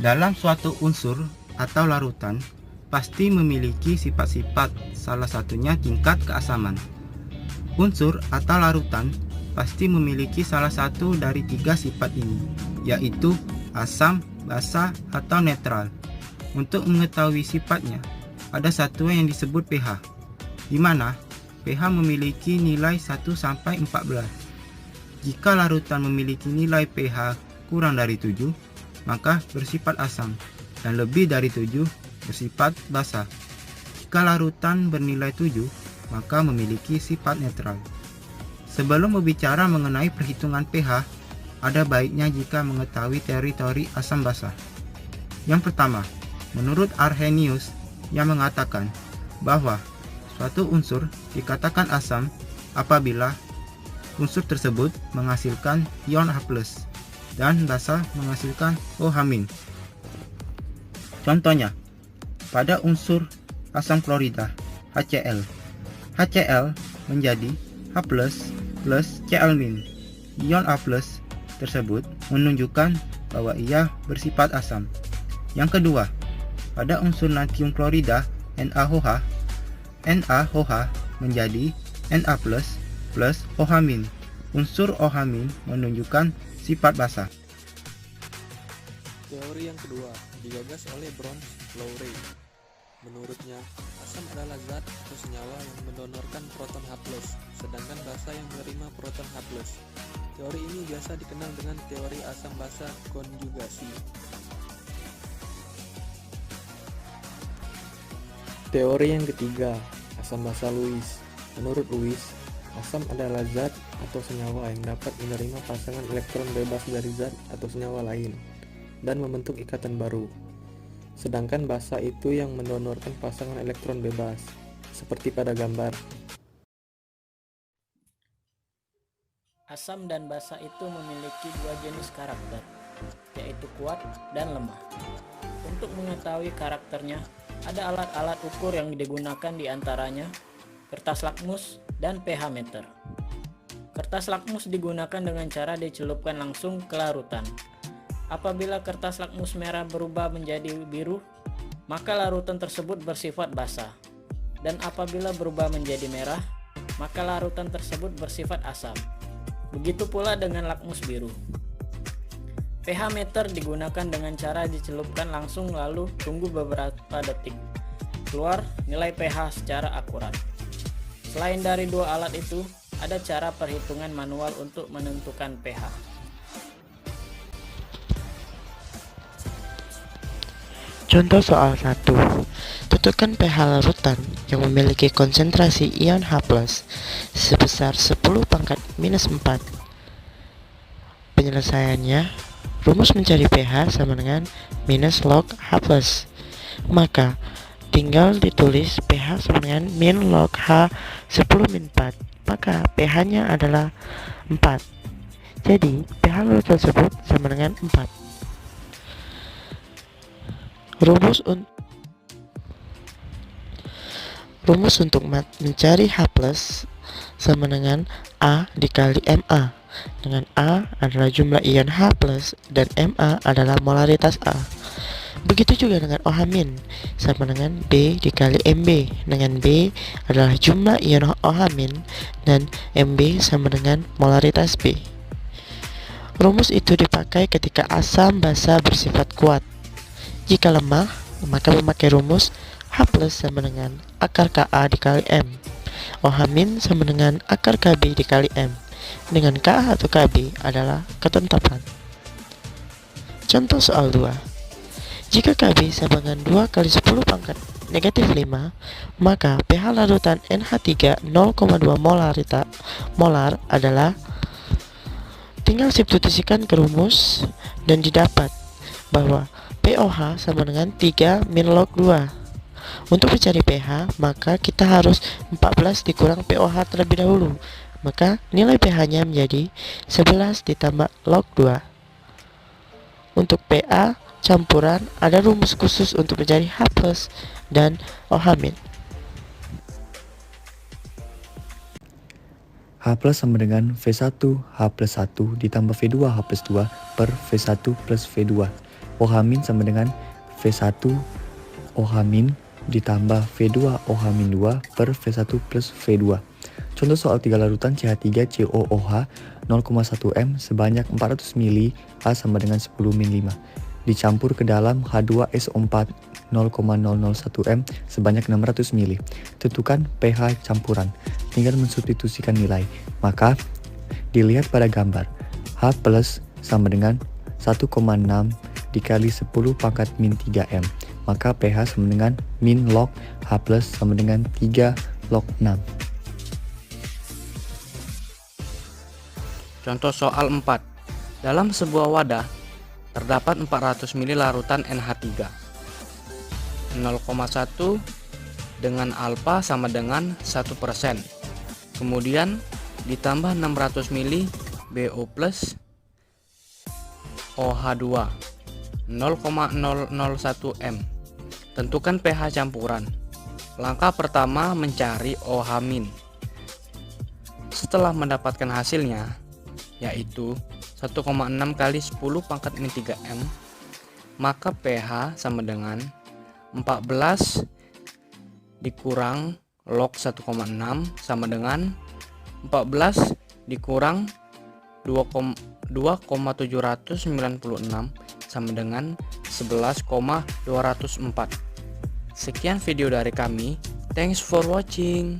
Dalam suatu unsur atau larutan, pasti memiliki sifat-sifat, salah satunya tingkat keasaman. Unsur atau larutan pasti memiliki salah satu dari tiga sifat ini, yaitu asam, basa, atau netral. Untuk mengetahui sifatnya, ada satuan yang disebut pH, di mana pH memiliki nilai 1 sampai 14. Jika larutan memiliki nilai pH kurang dari 7, maka bersifat asam, dan lebih dari 7 bersifat basa. Jika larutan bernilai 7, maka memiliki sifat netral. Sebelum berbicara mengenai perhitungan pH, ada baiknya jika mengetahui teori-teori asam basa. Yang pertama, menurut Arrhenius yang mengatakan bahwa suatu unsur dikatakan asam apabila unsur tersebut menghasilkan ion H+ dan basa menghasilkan OH-. Contohnya, pada unsur asam klorida HCl, HCl menjadi H+ plus Cl-. Ion H+ tersebut menunjukkan bahwa ia bersifat asam. Yang kedua, pada unsur natrium klorida NaOH, NaOH menjadi Na+ plus OH-. Unsur OH- menunjukkan sifat basa. Teori yang kedua digagas oleh Brons-Lowry. Menurutnya, asam adalah zat atau senyawa yang mendonorkan proton H+, sedangkan basa yang menerima proton H+. Teori ini biasa dikenal dengan teori asam basa konjugasi. Teori yang ketiga, asam basa Lewis. Menurut Lewis, asam adalah zat atau senyawa yang dapat menerima pasangan elektron bebas dari zat atau senyawa lain dan membentuk ikatan baru. Sedangkan basa itu yang mendonorkan pasangan elektron bebas, seperti pada gambar. Asam dan basa itu memiliki dua jenis karakter, yaitu kuat dan lemah. Untuk mengetahui karakternya, ada alat-alat ukur yang digunakan di antaranya kertas lakmus dan pH meter. Kertas lakmus digunakan dengan cara dicelupkan langsung ke larutan. Apabila kertas lakmus merah berubah menjadi biru, maka larutan tersebut bersifat basa. Dan apabila berubah menjadi merah, maka larutan tersebut bersifat asam. Begitu pula dengan lakmus biru. pH meter digunakan dengan cara dicelupkan langsung lalu tunggu beberapa detik. Keluar nilai pH secara akurat. Selain dari dua alat itu, ada cara perhitungan manual untuk menentukan pH. Contoh soal 1. Tentukan pH larutan yang memiliki konsentrasi ion H+ sebesar 10⁻⁻⁴. Penyelesaiannya, rumus mencari pH sama dengan minus log H+. Maka tinggal ditulis pH sama dengan min log H 10⁻⁴. Maka pH-nya adalah 4. Jadi pH larutan tersebut sama dengan 4. Rumus untuk mencari H+ sama dengan A dikali Ma, dengan A adalah jumlah ion H+ dan Ma adalah molaritas A. Begitu juga dengan OH- sama dengan B dikali Mb, dengan B adalah jumlah ion OH- dan Mb sama dengan molaritas B. Rumus itu dipakai ketika asam basa bersifat kuat. Jika lemah, maka memakai rumus H+ sama dengan akar Ka dikali M. OH- sama dengan akar Kb dikali M, dengan Ka atau Kb adalah ketentapan. Contoh soal 2. Jika Kb sama dengan 2 kali 10⁻⁻⁵, maka pH larutan NH3 0,2 molar adalah, tinggal substitusikan ke rumus dan didapat bahwa POH sama dengan 3 min log 2. Untuk mencari pH, maka kita harus 14 dikurang POH terlebih dahulu. Maka nilai pH-nya menjadi 11 ditambah log 2. Untuk PA campuran, ada rumus khusus untuk mencari H+ dan OH-. H+ sama dengan V1 H+1 ditambah V2 H+2 per V1 plus V2. OH- sama dengan V1 OH- ditambah V2 OH-2 per V1 plus V2. Contoh soal 3 larutan CH3COOH 0,1 M sebanyak 400 ml A sama dengan 10 min 5 dicampur ke dalam H2SO4 0,001 M sebanyak 600 ml. Tentukan pH campuran, tinggal mensubstitusikan nilai. Maka dilihat pada gambar, H plus sama dengan 1,6 dikali 10 pangkat min 3 M. Maka pH sama dengan min log H plus sama dengan 3 log 6. Contoh soal 4. Dalam sebuah wadah terdapat 400 ml larutan NH3. 0,1 dengan alfa sama dengan 1%. Kemudian ditambah 600 ml BO plus OH2 0,001 M. Tentukan pH campuran. Langkah pertama mencari OH-. Setelah mendapatkan hasilnya, yaitu 1,6 kali 10 pangkat min 3 M, maka pH sama dengan 14 dikurang log 1,6 sama dengan 14 dikurang 2,796 sama dengan 11,204. Sekian video dari kami. Thanks for watching.